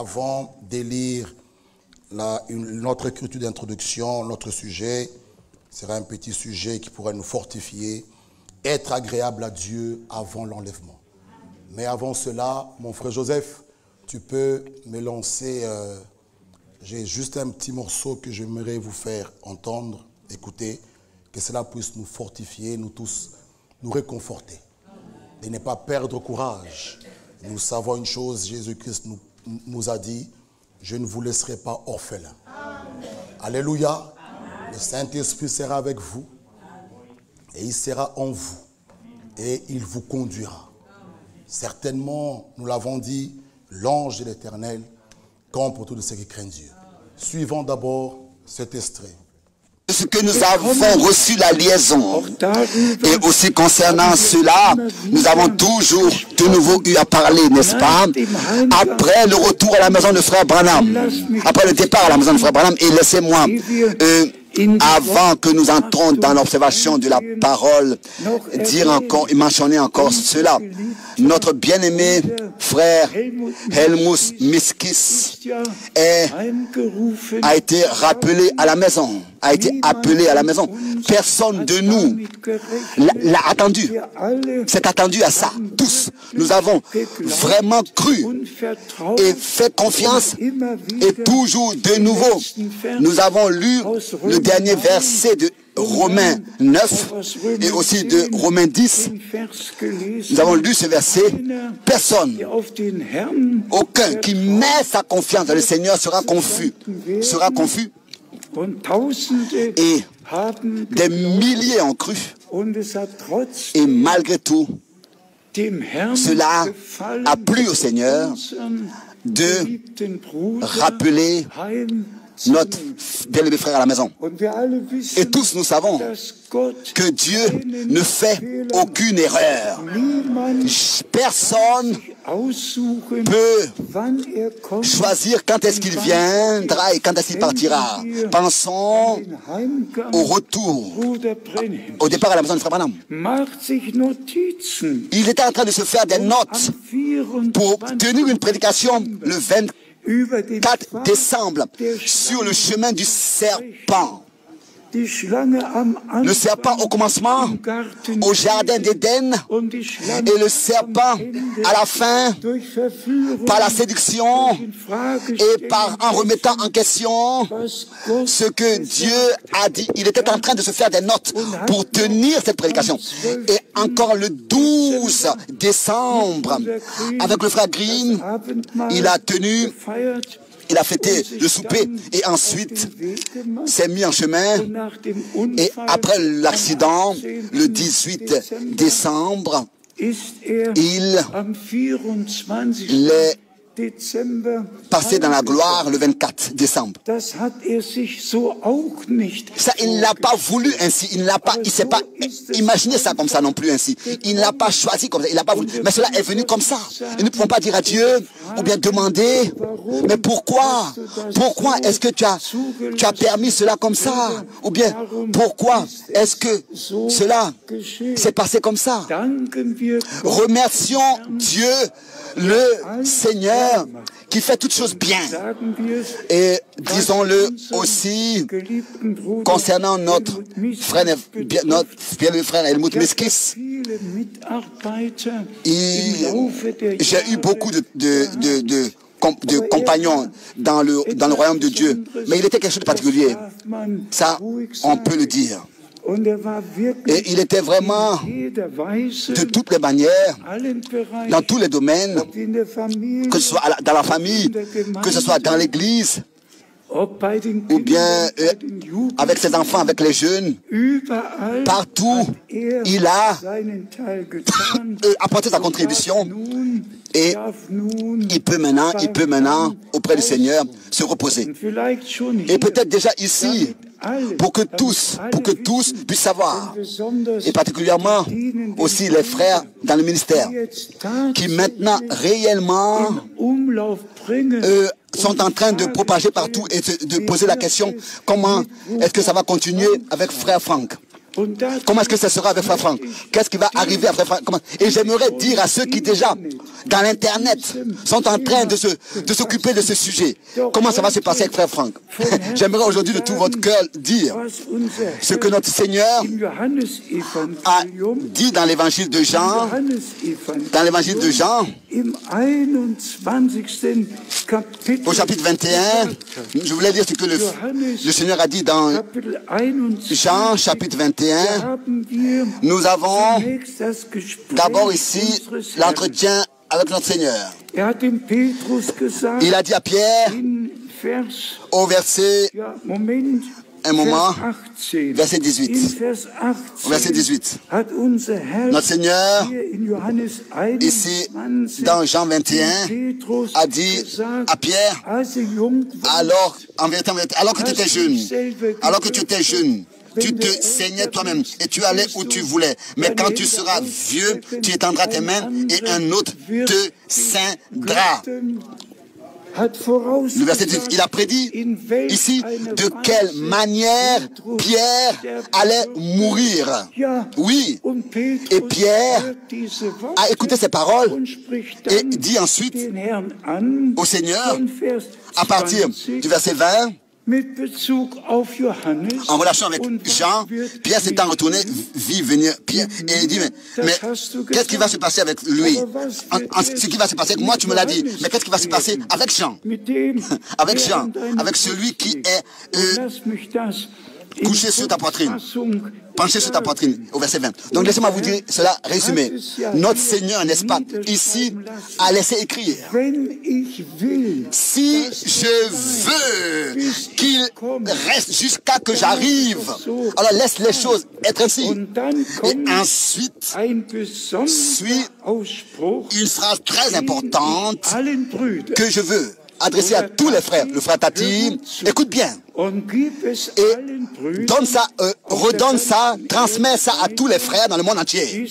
avant d'élire notre écriture d'introduction, notre sujet sera un petit sujet qui pourrait nous fortifier, être agréable à Dieu avant l'enlèvement. Mais avant cela, mon frère Joseph, tu peux me lancer, j'ai juste un petit morceau que j'aimerais vous faire entendre, écouter, que cela puisse nous fortifier, nous tous, nous réconforter. Et ne pas perdre courage. Nous savons une chose, Jésus-Christ nous a dit, je ne vous laisserai pas orphelins. Alléluia. Amen. Le Saint-Esprit sera avec vous et il sera en vous et il vous conduira. Certainement, nous l'avons dit, l'ange de l'Éternel campe pour tous ceux qui craignent Dieu. Suivons d'abord cet extrait. Ce que nous avons reçu la liaison. Et aussi concernant cela, nous avons toujours de nouveau eu à parler, n'est-ce pas? Après le retour à la maison de frère Branham, après le départ à la maison de frère Branham, et laissez-moi, avant que nous entrons dans l'observation de la parole, dire encore et mentionner encore cela. Notre bien-aimé frère Helmut Miskis a été rappelé à la maison, a été appelé à la maison. Personne de nous l'a attendu. C'est attendu à ça. Tous, nous avons vraiment cru et fait confiance et toujours de nouveau, nous avons lu le dernier verset de Romains 9 et aussi de Romains 10. Nous avons lu ce verset. Personne, aucun qui met sa confiance dans le Seigneur sera confus. Sera confus. Et des milliers ont cru. Et malgré tout, cela a plu au Seigneur de rappeler notre bien-aimé frère à la maison. Et tous nous savons que Dieu ne fait aucune erreur. Personne peut choisir quand est-ce qu'il viendra et quand est-ce qu'il partira. Pensons au retour, au départ à la maison de frère Branham. Il était en train de se faire des notes pour tenir une prédication le 24 décembre sur le chemin du serpent. Le serpent au commencement, au jardin d'Éden, et le serpent à la fin, par la séduction et en remettant en question ce que Dieu a dit. Il était en train de se faire des notes pour tenir cette prédication. Et encore le 12 décembre, avec le frère Green, il a fêté le souper et ensuite s'est mis en chemin. Et après l'accident, le 18 décembre, il est passé dans la gloire le 24 décembre. Ça, il ne l'a pas voulu ainsi. Il ne s'est pas imaginé ça comme ça non plus ainsi. Il ne l'a pas choisi comme ça. Il n'a pas voulu. Mais cela est venu comme ça. Et nous ne pouvons pas dire à Dieu ou bien demander, mais pourquoi? Pourquoi est-ce que tu as permis cela comme ça? Ou bien, pourquoi est-ce que cela s'est passé comme ça? Remercions Dieu, le Seigneur, qui fait toutes choses bien. Et disons-le aussi concernant notre bien-aimé frère Helmut Miskis. J'ai eu beaucoup de compagnons dans le royaume de Dieu, mais il était quelque chose de particulier. Ça, on peut le dire. Et il était vraiment, de toutes les manières, dans tous les domaines, que ce soit dans la famille, que ce soit dans l'église, ou bien avec ses enfants, avec les jeunes, partout, il a apporté sa contribution. Et il peut maintenant, auprès du Seigneur, se reposer. Et peut-être déjà ici, pour que tous puissent savoir, et particulièrement aussi les frères dans le ministère, qui maintenant réellement sont en train de propager partout et de poser la question, comment est-ce que ça va continuer avec frère Franck? Comment est-ce que ça sera avec Frère Franck? Qu'est-ce qui va arriver à Frère Franck? Et j'aimerais dire à ceux qui déjà, dans l'Internet, sont en train de s'occuper de ce sujet, comment ça va se passer avec Frère Franck? J'aimerais aujourd'hui de tout votre cœur dire ce que notre Seigneur a dit dans l'évangile de Jean, au chapitre 21, je voulais dire ce que le Seigneur a dit dans Jean, chapitre 21. Nous avons d'abord ici l'entretien avec notre Seigneur. Il a dit à Pierre, au verset, un moment, verset 18. Au verset 18. Notre Seigneur, ici, dans Jean 21, a dit à Pierre, alors, en vérité, alors que tu étais jeune, tu te saignais toi-même et tu allais où tu voulais. Mais quand tu seras vieux, tu étendras tes mains et un autre te ceindra. Le verset 18, il a prédit ici de quelle manière Pierre allait mourir. Oui, et Pierre a écouté ces paroles et dit ensuite au Seigneur, à partir du verset 20, en relation avec Jean, Pierre s'étant retourné, vit venir Pierre, et il dit, mais qu'est-ce qui va se passer avec lui? Ce qui va se passer avec moi, tu me l'as dit, mais qu'est-ce qui va se passer avec Jean? Avec Jean, avec celui qui est couché sur ta poitrine, penché sur ta poitrine, au verset 20. Donc laissez-moi vous dire cela résumé. Notre Seigneur, n'est-ce pas, ici, a laissé écrire, si je veux qu'il reste jusqu'à que j'arrive, alors laisse les choses être ainsi. Et ensuite, suit une phrase très importante que je veux adresser à tous les frères. Le frère Tati, écoute bien. Et donne ça, redonne ça, transmets ça à tous les frères dans le monde entier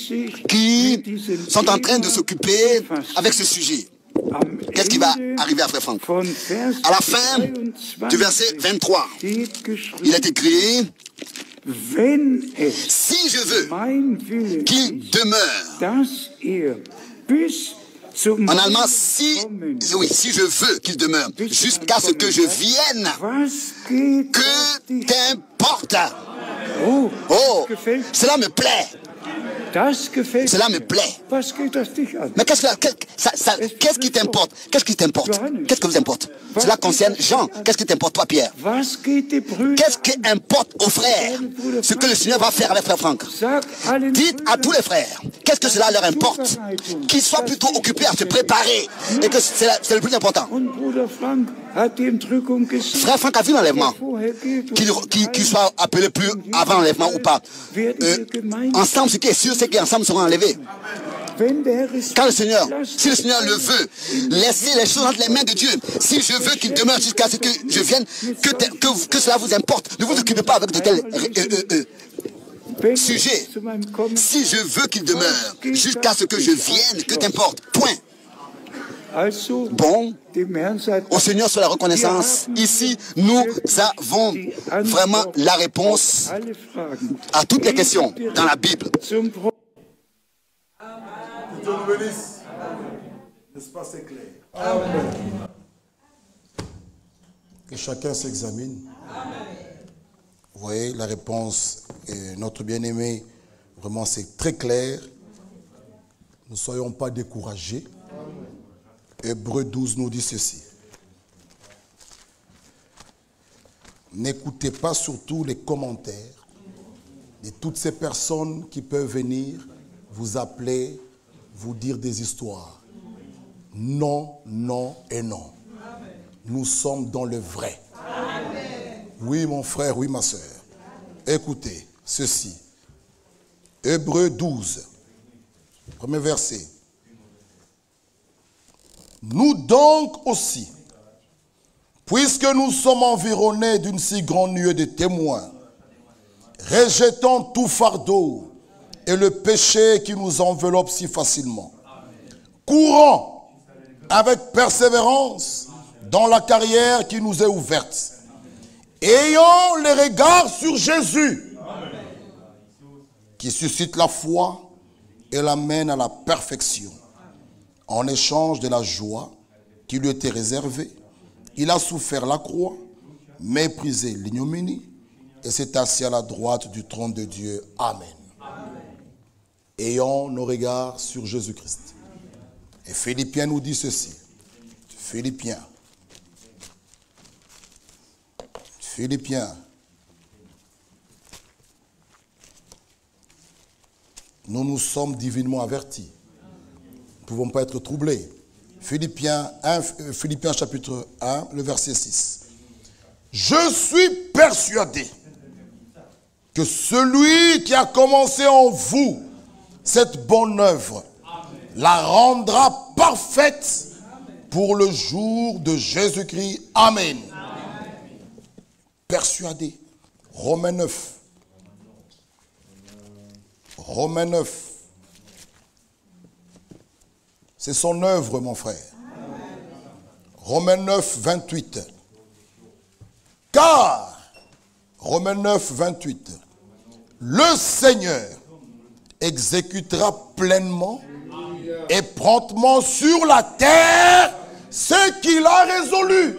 qui sont en train de s'occuper avec ce sujet. Qu'est-ce qui va arriver à Frère Franck? À la fin du verset 23, il est écrit, si je veux qu'il demeure, en allemand, si je veux qu'il demeure, jusqu'à ce que je vienne, que t'importe. Oh, cela me plaît. Cela me plaît. Mais qu'est-ce qui t'importe? Qu'est-ce qui t'importe? Qu'est-ce que vous importe? Cela concerne Jean. Qu'est-ce qui t'importe, toi, Pierre? Qu'est-ce qui importe aux frères? Ce que le Seigneur va faire avec Frère Franck. Dites à tous les frères, qu'est-ce que cela leur importe? Qu'ils soient plutôt occupés à se préparer. Et que c'est le plus important. Frère Franck a vu l'enlèvement. Qu'il soit appelé plus avant l'enlèvement ou pas. Ensemble, ce qui est sûr, c'est qu'ensemble seront enlevés. Quand le Seigneur, si le Seigneur le veut, laissez les choses entre les mains de Dieu. Si je veux qu'il demeure jusqu'à ce que je vienne, que cela vous importe. Ne vous occupez pas avec de tels sujets. Si je veux qu'il demeure jusqu'à ce que je vienne, que t'importe. Point. Bon, au Seigneur sur la reconnaissance. Ici, nous avons vraiment la réponse à toutes les questions dans la Bible. Dieu nous bénisse. N'est-ce pas, c'est clair? Amen. Que chacun s'examine. Vous voyez, la réponse est notre bien-aimé. Vraiment, c'est très clair. Ne soyons pas découragés. Hébreux 12 nous dit ceci. N'écoutez pas surtout les commentaires de toutes ces personnes qui peuvent venir vous appeler, vous dire des histoires. Non, non et non. Nous sommes dans le vrai. Oui, mon frère, oui, ma soeur. Écoutez ceci. Hébreux 12, premier verset. Nous donc aussi, puisque nous sommes environnés d'une si grande nuée de témoins, rejetons tout fardeau et le péché qui nous enveloppe si facilement. Courons avec persévérance dans la carrière qui nous est ouverte. Ayons les regards sur Jésus, qui suscite la foi et l'amène à la perfection. En échange de la joie qui lui était réservée, il a souffert la croix, méprisé l'ignominie et s'est assis à la droite du trône de Dieu. Amen. Ayons nos regards sur Jésus-Christ. Et Philippiens nous dit ceci. Philippiens. Nous nous sommes divinement avertis. Nous ne pouvons pas être troublés. Philippiens chapitre 1, le verset 6. Je suis persuadé que celui qui a commencé en vous cette bonne œuvre la rendra parfaite pour le jour de Jésus-Christ. Amen. Persuadé. Romains 9. Romains 9. C'est son œuvre, mon frère. Romains 9, 28. Car, Romains 9, 28, le Seigneur exécutera pleinement et promptement sur la terre ce qu'il a résolu.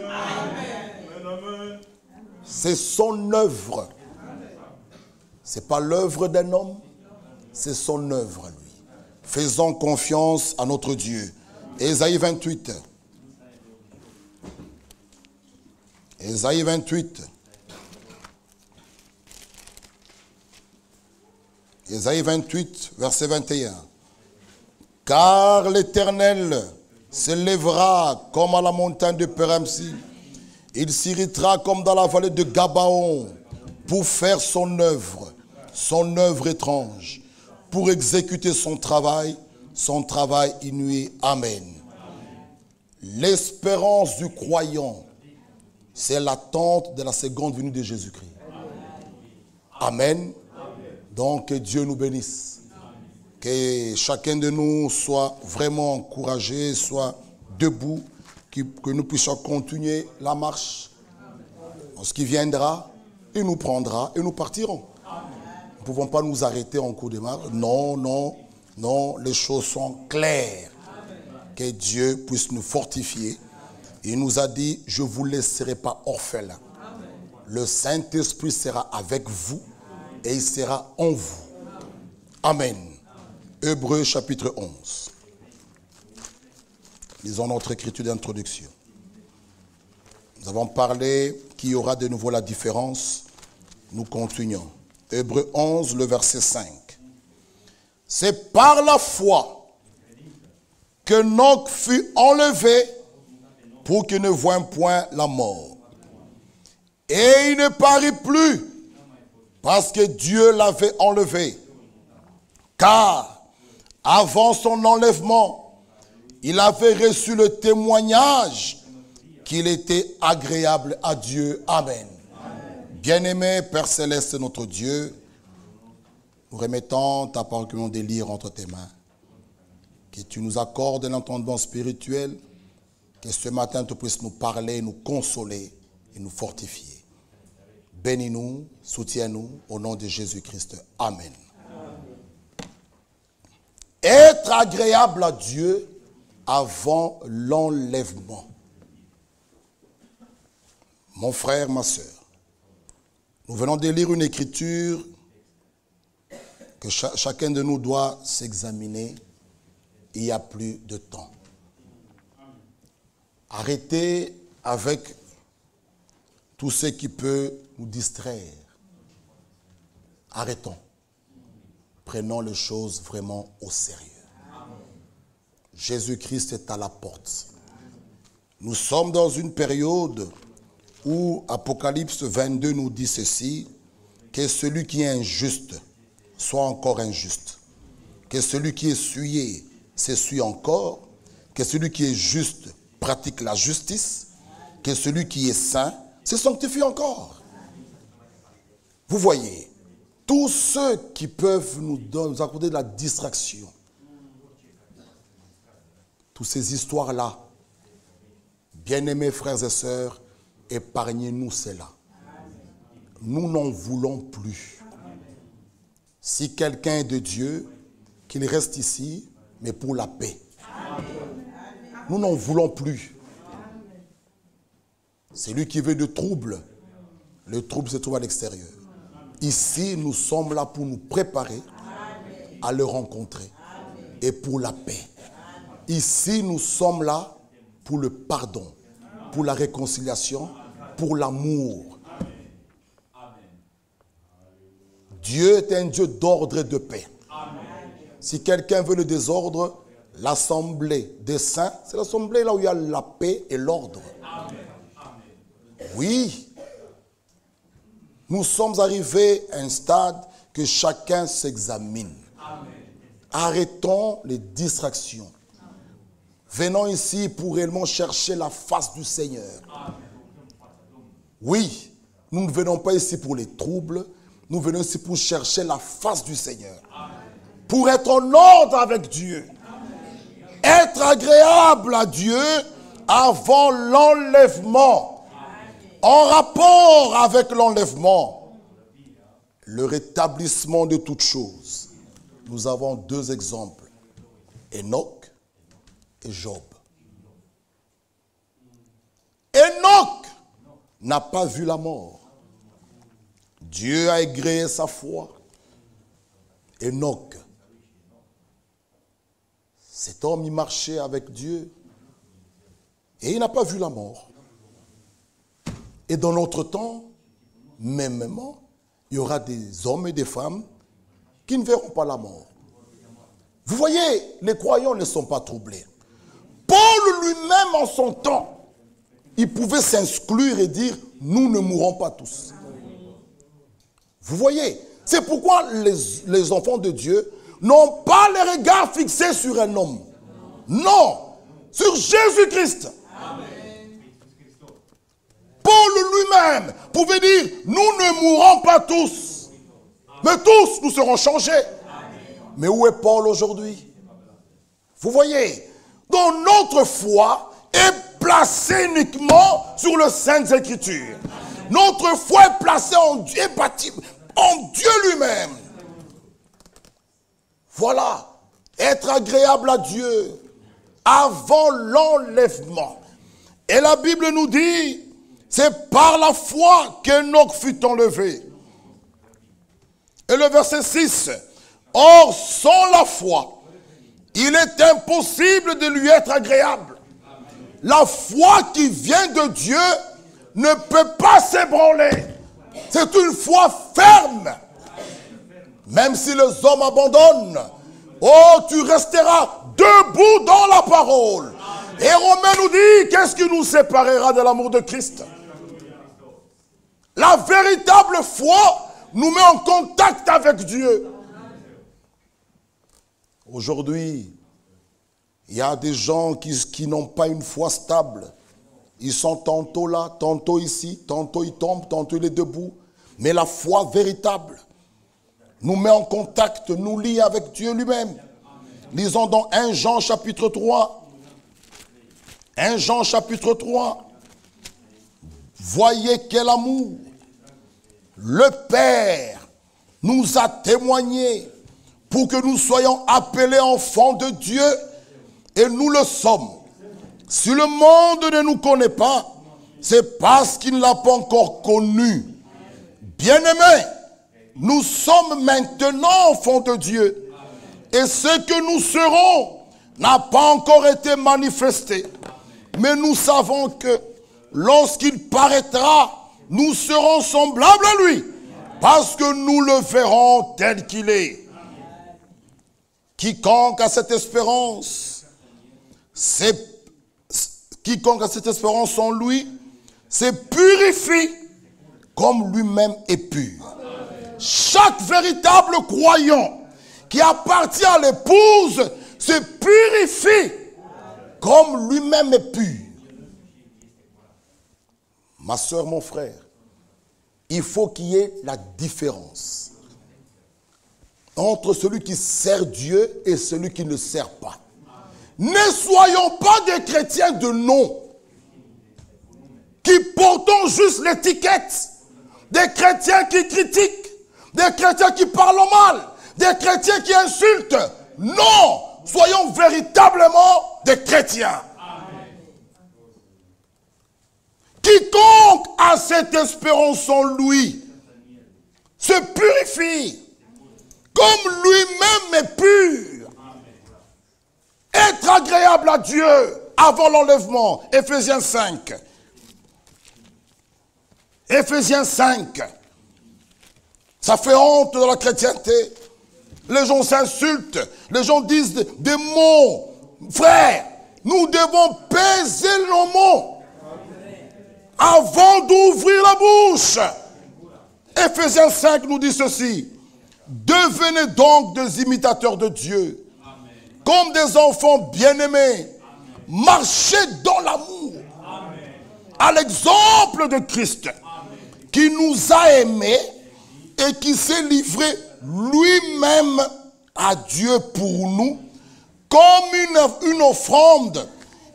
C'est son œuvre. Ce n'est pas l'œuvre d'un homme, c'est son œuvre, lui. Faisons confiance à notre Dieu. Ésaïe 28. Ésaïe 28. Ésaïe 28, verset 21. Car l'Éternel s'élèvera comme à la montagne de Péramsi. Il s'irritera comme dans la vallée de Gabaon pour faire son œuvre étrange, pour exécuter son travail inouï. Amen. L'espérance du croyant, c'est l'attente de la seconde venue de Jésus-Christ. Amen. Donc, que Dieu nous bénisse. Que chacun de nous soit vraiment encouragé, soit debout, que nous puissions continuer la marche. Lorsqu'il viendra, il nous prendra et nous partirons. Nous ne pouvons pas nous arrêter en cours de marche. Non, non, non, les choses sont claires. Que Dieu puisse nous fortifier. Il nous a dit, je ne vous laisserai pas orphelins. Le Saint-Esprit sera avec vous et il sera en vous. Amen. Hébreux chapitre 11. Lisons notre écriture d'introduction. Nous avons parlé qu'il y aura de nouveau la différence. Nous continuons. Hébreux 11, le verset 5. C'est par la foi que Noc fut enlevé pour qu'il ne voie point la mort. Et il ne parut plus parce que Dieu l'avait enlevé. Car avant son enlèvement, il avait reçu le témoignage qu'il était agréable à Dieu. Amen. Bien-aimé Père Céleste, notre Dieu, nous remettons ta parole que nous délire entre tes mains. Que tu nous accordes un entendement spirituel, que ce matin tu puisses nous parler, nous consoler et nous fortifier. Bénis-nous, soutiens-nous au nom de Jésus-Christ. Amen. Être agréable à Dieu avant l'enlèvement. Mon frère, ma soeur, nous venons de lire une écriture que chacun de nous doit s'examiner. Il n'y a plus de temps. Arrêtez avec tout ce qui peut nous distraire. Arrêtons. Prenons les choses vraiment au sérieux. Jésus-Christ est à la porte. Nous sommes dans une période où Apocalypse 22 nous dit ceci, que celui qui est injuste soit encore injuste, que celui qui est souillé s'essuie encore, que celui qui est juste pratique la justice, que celui qui est saint se sanctifie encore. Vous voyez, tous ceux qui peuvent nous accorder de la distraction, toutes ces histoires-là, bien-aimés frères et sœurs, épargnez-nous cela. Nous n'en voulons plus. Si quelqu'un est de Dieu, qu'il reste ici, mais pour la paix. Nous n'en voulons plus. Celui qui veut de trouble, le trouble se trouve à l'extérieur. Ici, nous sommes là pour nous préparer à le rencontrer et pour la paix. Ici, nous sommes là pour le pardon, pour la réconciliation, pour l'amour. Dieu est un Dieu d'ordre et de paix. Si quelqu'un veut le désordre, l'assemblée des saints, c'est l'assemblée là où il y a la paix et l'ordre. Oui. Nous sommes arrivés à un stade que chacun s'examine. Arrêtons les distractions. Venons ici pour réellement chercher la face du Seigneur. Oui, nous ne venons pas ici pour les troubles. Nous venons ici pour chercher la face du Seigneur. Pour être en ordre avec Dieu. Être agréable à Dieu avant l'enlèvement. En rapport avec l'enlèvement, le rétablissement de toutes choses. Nous avons deux exemples. Enoch et Job. Enoch n'a pas vu la mort. Dieu a agréé sa foi. Enoch, cet homme, il marchait avec Dieu et il n'a pas vu la mort. Et dans notre temps, mêmement, il y aura des hommes et des femmes qui ne verront pas la mort. Vous voyez, les croyants ne sont pas troublés. Paul lui-même, en son temps, il pouvait s'inclure et dire, nous ne mourrons pas tous. Vous voyez, c'est pourquoi les enfants de Dieu n'ont pas les regards fixés sur un homme. Non, sur Jésus-Christ. Paul lui-même pouvait dire, nous ne mourrons pas tous, mais tous nous serons changés. Mais où est Paul aujourd'hui? Vous voyez, donc notre foi est placée uniquement sur le Saintes Écritures. Notre foi est placée en Dieu, bâtie en Dieu lui-même. Voilà, être agréable à Dieu avant l'enlèvement. Et la Bible nous dit, c'est par la foi qu'Enoch fut enlevé. Et le verset 6, or sans la foi, il est impossible de lui être agréable. La foi qui vient de Dieu ne peut pas s'ébranler. C'est une foi ferme. Même si les hommes abandonnent, oh, tu resteras debout dans la parole. Et Romains nous dit, qu'est-ce qui nous séparera de l'amour de Christ? La véritable foi nous met en contact avec Dieu. Aujourd'hui, il y a des gens qui n'ont pas une foi stable. Ils sont tantôt là, tantôt ici, tantôt ils tombent, tantôt il est debout. Mais la foi véritable nous met en contact, nous lie avec Dieu lui-même. Lisons dans 1 Jean chapitre 3. 1 Jean chapitre 3. Voyez quel amour le Père nous a témoigné pour que nous soyons appelés enfants de Dieu, et nous le sommes. Si le monde ne nous connaît pas, c'est parce qu'il ne l'a pas encore connu. Bien-aimés, nous sommes maintenant enfants de Dieu, et ce que nous serons n'a pas encore été manifesté. Mais nous savons que lorsqu'il paraîtra, nous serons semblables à lui, parce que nous le verrons tel qu'il est. Quiconque a cette espérance, quiconque a cette espérance en lui, se purifie comme lui-même est pur. Chaque véritable croyant qui appartient à l'épouse se purifie comme lui-même est pur. Ma soeur, mon frère, il faut qu'il y ait la différence entre celui qui sert Dieu et celui qui ne sert pas. Ne soyons pas des chrétiens de nom qui portons juste l'étiquette, des chrétiens qui critiquent, des chrétiens qui parlent mal, des chrétiens qui insultent. Non, soyons véritablement des chrétiens. Quiconque a cette espérance en lui se purifie comme lui-même est pur. Être agréable à Dieu avant l'enlèvement. Éphésiens 5. Éphésiens 5. Ça fait honte dans la chrétienté. Les gens s'insultent. Les gens disent des mots. Frère, nous devons peser nos mots avant d'ouvrir la bouche. Éphésiens 5 nous dit ceci. Devenez donc des imitateurs de Dieu, comme des enfants bien-aimés. Marchez dans l'amour, à l'exemple de Christ, qui nous a aimés et qui s'est livré lui-même à Dieu pour nous, comme une offrande,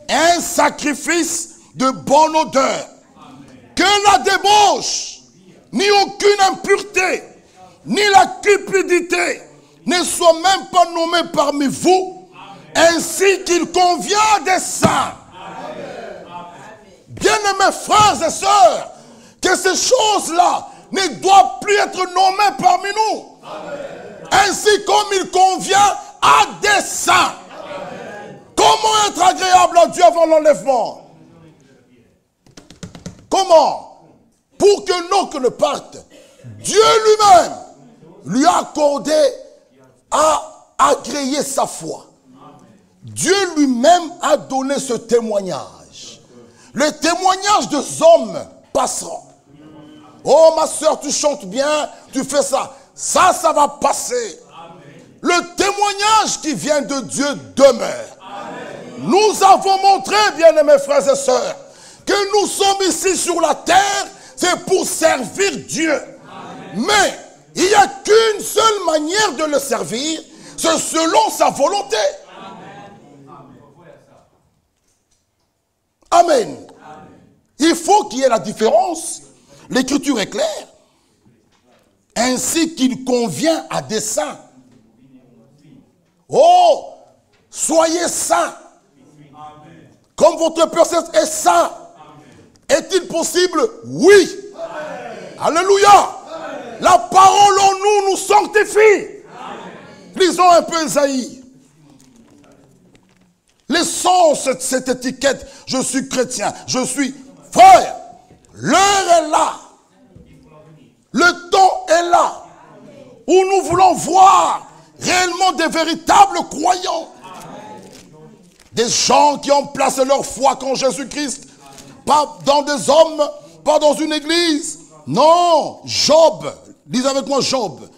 un sacrifice de bonne odeur. Que la débauche, ni aucune impureté, ni la cupidité ne soient même pas nommés parmi vous, ainsi qu'il convient à des saints. Bien-aimés frères et sœurs, que ces choses-là ne doivent plus être nommées parmi nous, ainsi comme il convient à des saints. Comment être agréable à Dieu avant l'enlèvement? Comment? Pour que l'oncle ne parte, Dieu lui-même lui a accordé à agréer sa foi. Dieu lui-même a donné ce témoignage. Le témoignage des hommes passeront. Oh ma soeur, tu chantes bien, tu fais ça. Ça va passer. Le témoignage qui vient de Dieu demeure. Nous avons montré, bien-aimés frères et sœurs, que nous sommes ici sur la terre, c'est pour servir Dieu. Mais il n'y a qu'une seule manière de le servir, c'est selon sa volonté. Amen. Il faut qu'il y ait la différence. L'écriture est claire. Ainsi qu'il convient à des saints. Oh, soyez saints. Comme votre personne est saint. Est-il possible? Oui. Alléluia. Amen. La parole en nous nous sanctifie. Amen. Lisons un peu Ésaïe. Laissons cette étiquette. Je suis chrétien. Je suis frère. L'heure est là. Le temps est là. Où nous voulons voir réellement des véritables croyants. Des gens qui ont placé leur foi en Jésus-Christ. Pas dans des hommes, pas dans une église. Non, Job. Dis avec moi Job.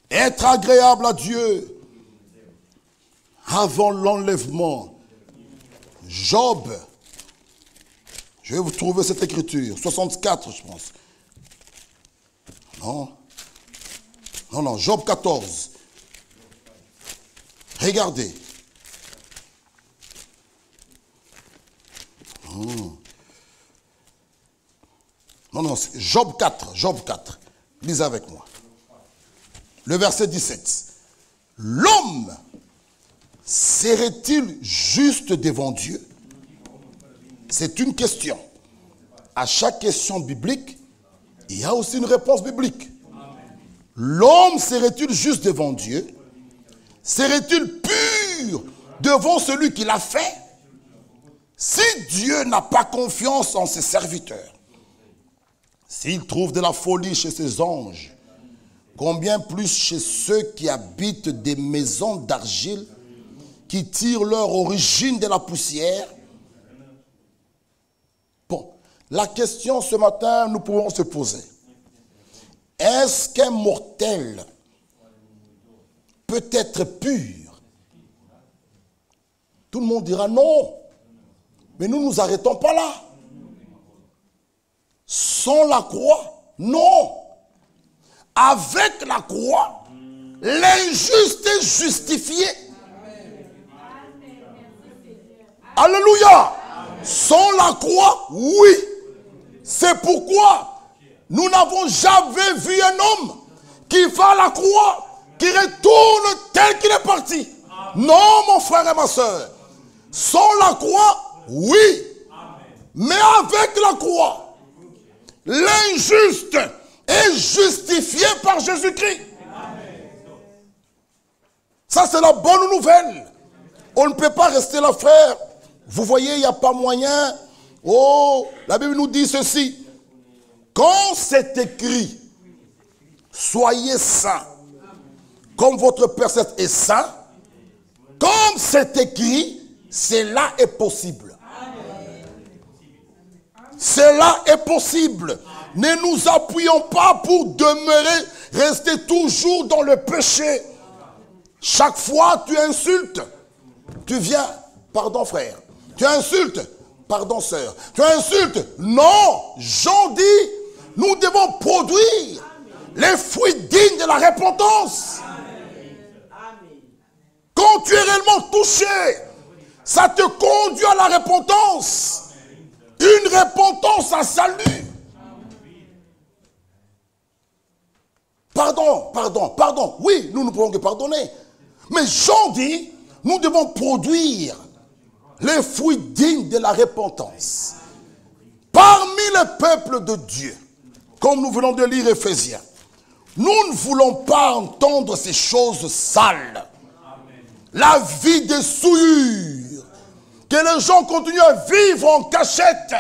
Être agréable à Dieu avant l'enlèvement. Job. Je vais vous trouver cette écriture. 64, je pense. Non, Job 14. Regardez. Non, c'est Job 4. Lisez avec moi. Le verset 17. L'homme serait-il juste devant Dieu? C'est une question. À chaque question biblique, il y a aussi une réponse biblique. L'homme serait-il juste devant Dieu? Serait-il pur devant celui qui l'a fait? Si Dieu n'a pas confiance en ses serviteurs, s'il trouve de la folie chez ses anges, combien plus chez ceux qui habitent des maisons d'argile, qui tirent leur origine de la poussière? Bon, la question ce matin, nous pouvons se poser. Est-ce qu'un mortel peut être pur? Tout le monde dira non. Mais nous ne nous arrêtons pas là. Sans la croix, non. Avec la croix, l'injuste est justifié. Alléluia. Sans la croix, oui. C'est pourquoi nous n'avons jamais vu un homme qui va à la croix, qui retourne tel qu'il est parti. Non, mon frère et ma soeur. Sans la croix, oui. Mais avec la croix, l'injuste est justifié par Jésus-Christ. Ça, c'est la bonne nouvelle. On ne peut pas rester là, frère. Vous voyez, il n'y a pas moyen. Oh, la Bible nous dit ceci. Quand c'est écrit, soyez saints, comme votre Père Céleste est saint, comme c'est écrit, cela est possible. Cela est possible. Ne nous appuyons pas pour demeurer, rester toujours dans le péché. Chaque fois tu insultes, tu viens, pardon frère, tu insultes, pardon sœur, tu insultes. Non, Jean dit, nous devons produire les fruits dignes de la repentance. Quand tu es réellement touché, ça te conduit à la repentance. Une repentance à salut. Pardon. Oui, nous ne pouvons que pardonner. Mais Jean dit, nous devons produire les fruits dignes de la repentance. Parmi le peuple de Dieu, comme nous venons de lire Éphésiens, nous ne voulons pas entendre ces choses sales. La vie des souillures. Que les gens continuent à vivre en cachette.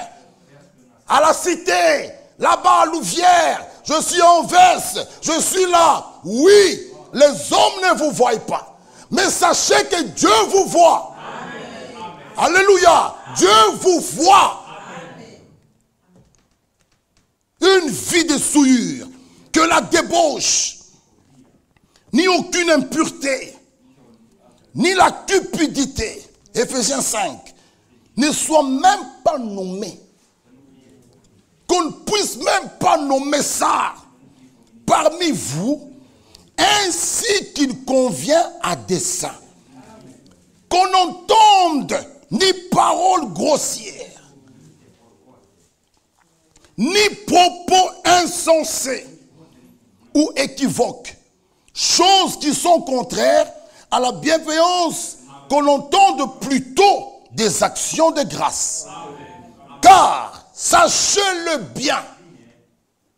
À la cité, là-bas à Louvière, je suis en Verse, je suis là. Oui, les hommes ne vous voient pas. Mais sachez que Dieu vous voit. Amen. Alléluia. Dieu vous voit. Amen. Une vie de souillure, que la débauche, ni aucune impureté, ni la cupidité, Éphésiens 5, ne soit même pas nommé. Qu'on ne puisse même pas nommer ça parmi vous, ainsi qu'il convient à des saints. Qu'on n'entende ni paroles grossières, ni propos insensés ou équivoques, choses qui sont contraires à la bienveillance, qu'on entende plutôt des actions de grâce. Car, sachez-le bien,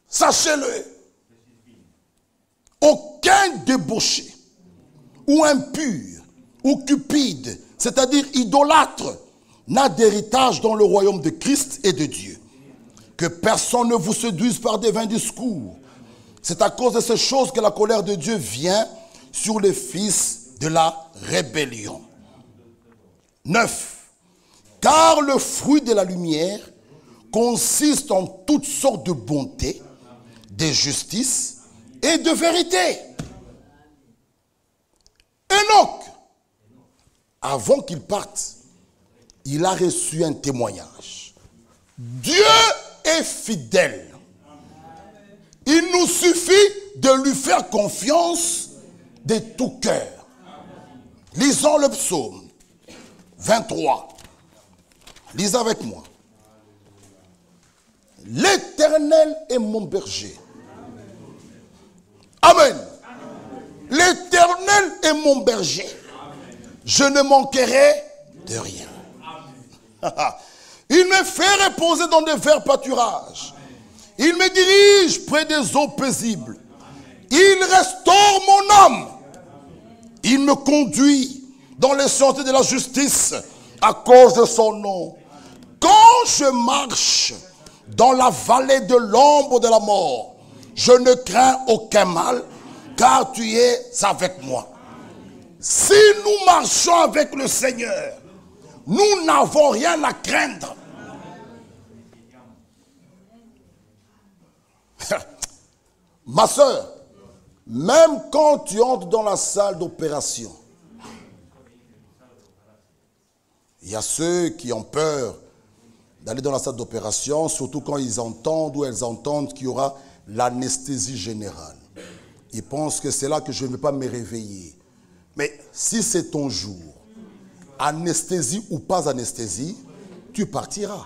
sachez-le, aucun débauché, ou impur, ou cupide, c'est-à-dire idolâtre, n'a d'héritage dans le royaume de Christ et de Dieu. Que personne ne vous séduise par des vains discours. C'est à cause de ces choses que la colère de Dieu vient sur les fils de la rébellion. 9. Car le fruit de la lumière consiste en toutes sortes de bonté, de justice et de vérité. Enoch, avant qu'il parte, il a reçu un témoignage. Dieu est fidèle. Il nous suffit de lui faire confiance de tout cœur. Lisons le psaume 23. Lisez avec moi. L'Éternel est mon berger. Amen. L'Éternel est mon berger. Je ne manquerai de rien. Il me fait reposer dans des verts pâturages. Il me dirige près des eaux paisibles. Il restaure mon âme. Il me conduit dans les sentiers de la justice à cause de son nom. Quand je marche dans la vallée de l'ombre de la mort, je ne crains aucun mal, car tu es avec moi. Si nous marchons avec le Seigneur, nous n'avons rien à craindre. Ma soeur, même quand tu entres dans la salle d'opération, il y a ceux qui ont peur d'aller dans la salle d'opération, surtout quand ils entendent ou elles entendent qu'il y aura l'anesthésie générale. Ils pensent que c'est là que je ne vais pas me réveiller. Mais si c'est ton jour, anesthésie ou pas anesthésie, tu partiras.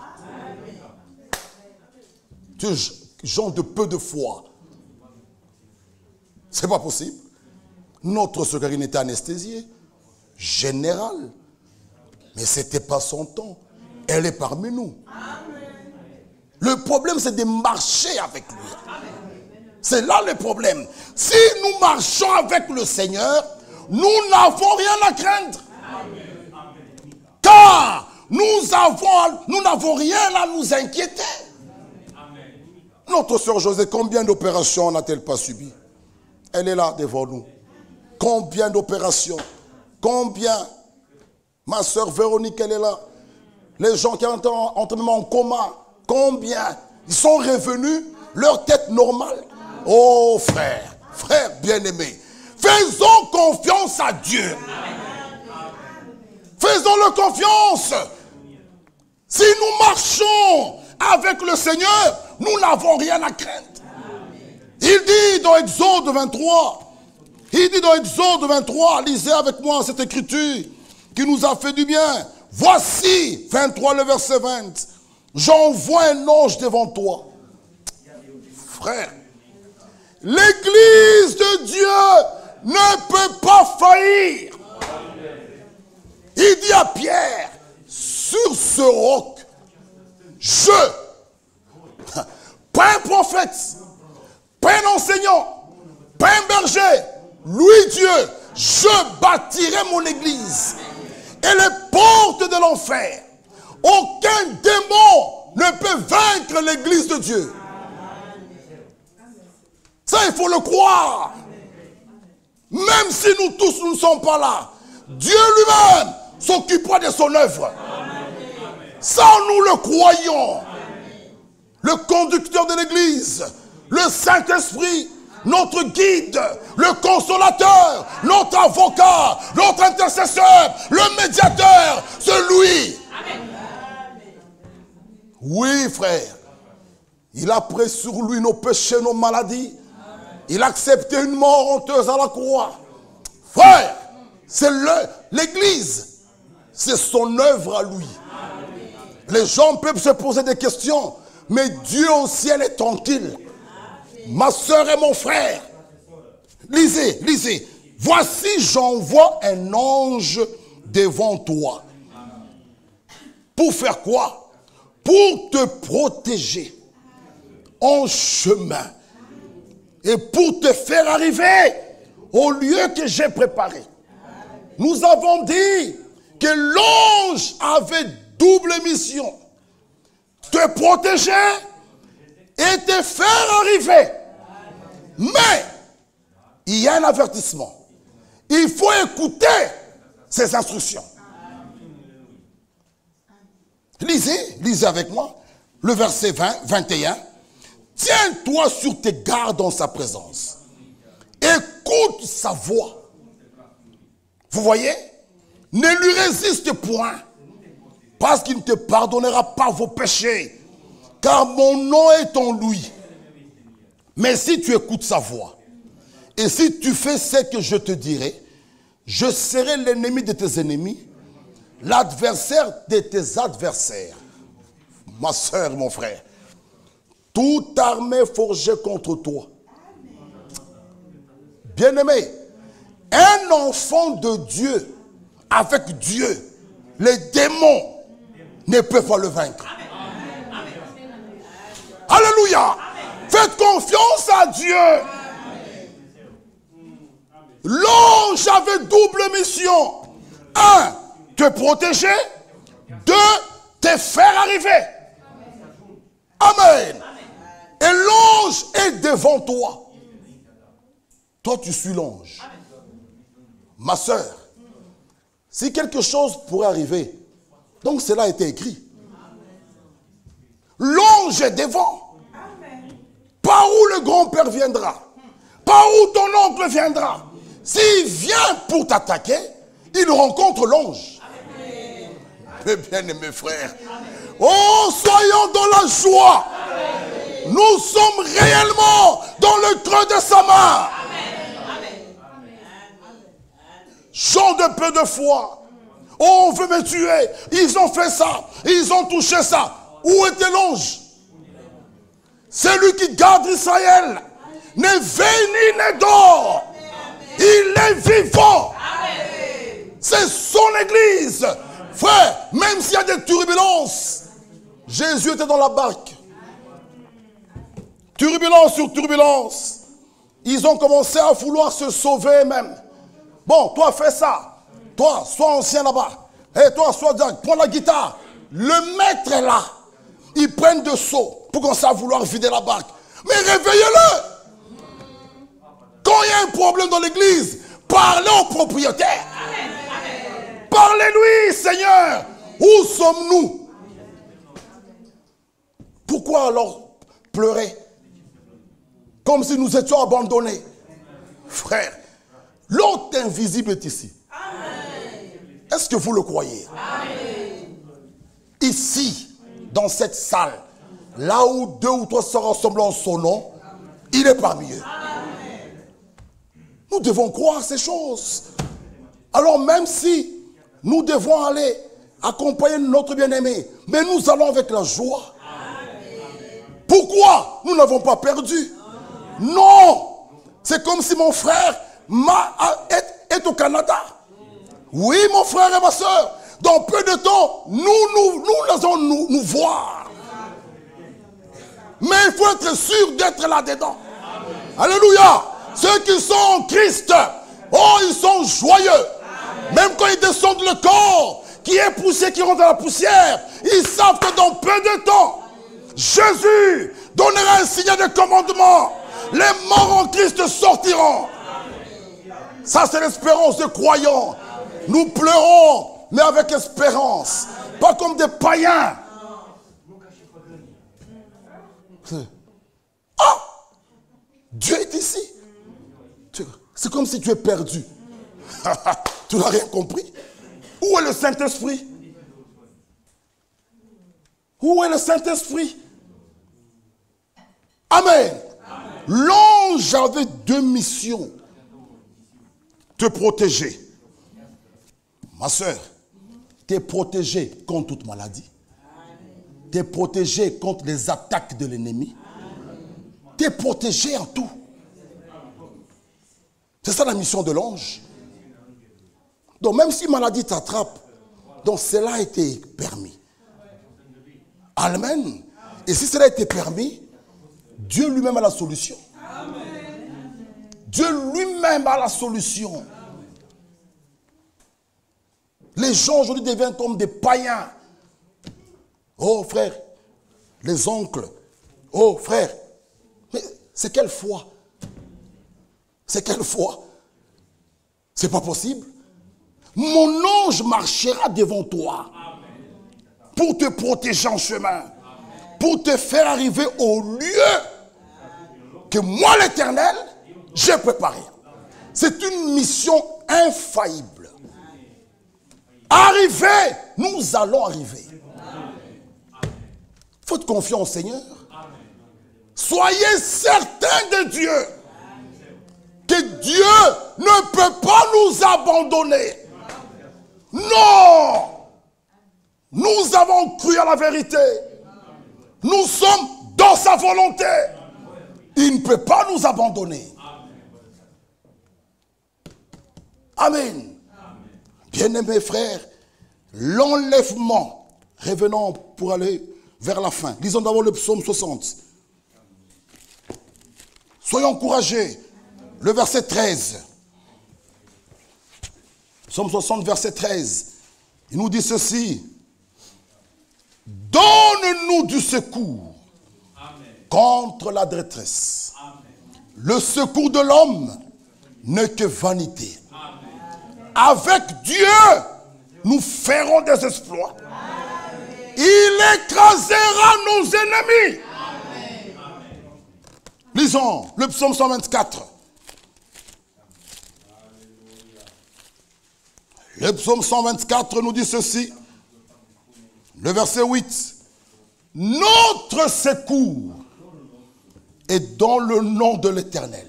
Tu es gens de peu de foi. C'est pas possible. Notre secrétaire était anesthésié, général. Mais ce n'était pas son temps. Elle est parmi nous. Le problème, c'est de marcher avec lui. C'est là le problème. Si nous marchons avec le Seigneur, nous n'avons rien à craindre. Car nous n'avons rien à nous inquiéter. Notre sœur José, combien d'opérations n'a-t-elle pas subi? Elle est là devant nous. Combien d'opérations? Combien? Ma sœur Véronique, elle est là. Les gens qui sont en coma, combien? Ils sont revenus, leur tête normale. Oh frère, frère bien-aimé, faisons confiance à Dieu. Faisons-le confiance. Si nous marchons avec le Seigneur, nous n'avons rien à craindre. Il dit dans Exode 23, lisez avec moi cette écriture qui nous a fait du bien. Voici, 23 le verset 20, j'envoie un ange devant toi. Frère, l'église de Dieu ne peut pas faillir. Il dit à Pierre, sur ce roc, pas un prophète, pas un enseignant, pas un berger, lui Dieu, je bâtirai mon église. Et les portes de l'enfer, aucun démon ne peut vaincre l'église de Dieu. Ça, il faut le croire. Même si nous tous, nous ne sommes pas là, Dieu lui-même s'occupera de son œuvre. Ça, nous le croyons. Le conducteur de l'église, le Saint-Esprit, notre guide, le consolateur, notre avocat, notre intercesseur, le médiateur, c'est lui. Oui, frère. Il a pris sur lui nos péchés, nos maladies. Il a accepté une mort honteuse à la croix. Frère, c'est l'église. C'est son œuvre à lui. Les gens peuvent se poser des questions, mais Dieu au ciel est tranquille. Ma soeur et mon frère, lisez, lisez. Voici, j'envoie un ange devant toi. Pour faire quoi? Pour te protéger en chemin et pour te faire arriver au lieu que j'ai préparé. Nous avons dit que l'ange avait double mission. Te protéger et te faire arriver. Mais, il y a un avertissement. Il faut écouter ces instructions. Lisez avec moi le verset 21. Tiens-toi sur tes gardes dans sa présence. Écoute sa voix. Vous voyez? Ne lui résiste point, parce qu'il ne te pardonnera pas vos péchés, car mon nom est en lui. Mais si tu écoutes sa voix, et si tu fais ce que je te dirai, je serai l'ennemi de tes ennemis, l'adversaire de tes adversaires. Ma soeur, mon frère, toute armée forgée contre toi. Bien-aimé, un enfant de Dieu, avec Dieu, les démons ne peuvent pas le vaincre. Alléluia. Faites confiance à Dieu. L'ange avait double mission. 1, te protéger. 2, te faire arriver. Amen. Et l'ange est devant toi. Toi, tu suis l'ange. Ma soeur, si quelque chose pourrait arriver, donc cela a été écrit. L'ange est devant. Par où le grand-père viendra, par où ton oncle viendra, s'il vient pour t'attaquer, il rencontre l'ange. Mes bien-aimés frères, oh, soyons dans la joie. Nous sommes réellement dans le creux de sa main. Gens de peu de foi. Oh, on veut me tuer. Ils ont fait ça. Ils ont touché ça. Où était l'ange? Celui qui garde Israël ne veille ni ne dort. est vivant. C'est son église. Frère, même s'il y a des turbulences, Jésus était dans la barque. Turbulence sur turbulence. Ils ont commencé à vouloir se sauver même. Bon, toi fais ça. Toi, sois ancien là-bas. Et toi, sois direct. Prends la guitare. Le maître est là. Ils prennent de seaux pour commencer à vouloir vider la barque. Mais réveillez-le. Quand il y a un problème dans l'église, parlez au propriétaire. Parlez-lui, Seigneur. Où sommes-nous? Pourquoi alors pleurer? Comme si nous étions abandonnés. Frère, l'autre invisible est ici. Est-ce que vous le croyez? Ici, dans cette salle, là où 2 ou 3 se rassemblent en son nom, il est parmi eux. Nous devons croire ces choses. Alors même si nous devons aller accompagner notre bien-aimé, mais nous allons avec la joie. Pourquoi nous n'avons pas perdu? Non! C'est comme si mon frère est au Canada. Oui, mon frère et ma soeur, dans peu de temps, nous allons nous voir. Mais il faut être sûr d'être là-dedans. Alléluia! Ceux qui sont en Christ, oh, ils sont joyeux. Même quand ils descendent le corps, qui est poussé, qui rentre dans la poussière, ils savent que dans peu de temps, Jésus donnera un signal de commandement. Les morts en Christ sortiront. Ça, c'est l'espérance des croyants. Nous pleurons, mais avec espérance. Pas comme des païens. Ah! Dieu est ici. C'est comme si tu es perdu. Tu n'as rien compris. Où est le Saint-Esprit? Où est le Saint-Esprit? Amen. L'ange avait 2 missions. Te protéger. Ma soeur, tu es protégé contre toute maladie. Tu es protégé contre les attaques de l'ennemi. Tu es protégé en tout. C'est ça la mission de l'ange. Donc même si maladie t'attrape, donc cela a été permis. Amen. Et si cela a été permis, Dieu lui-même a la solution. Dieu lui-même a la solution. Les gens aujourd'hui deviennent comme des païens. Oh frère, les oncles. Oh frère, mais c'est quelle foi? C'est quelle foi? C'est pas possible. Mon ange marchera devant toi pour te protéger en chemin, pour te faire arriver au lieu que moi l'Éternel, j'ai préparé. C'est une mission infaillible. Arriver, nous allons arriver. Faites confiance au Seigneur. Soyez certains de Dieu. Que Dieu ne peut pas nous abandonner. Non! Nous avons cru à la vérité. Nous sommes dans sa volonté. Il ne peut pas nous abandonner. Amen. Bien-aimés frères, l'enlèvement, revenons pour aller vers la fin. Lisons d'abord le psaume 60. Soyons encouragés. Le verset 13. Psaume 60, verset 13. Il nous dit ceci. Donne-nous du secours contre la détresse. Le secours de l'homme n'est que vanité. Avec Dieu, nous ferons des exploits. Il écrasera nos ennemis. Lisons le psaume 124. Le psaume 124 nous dit ceci. Le verset 8. Notre secours est dans le nom de l'Éternel.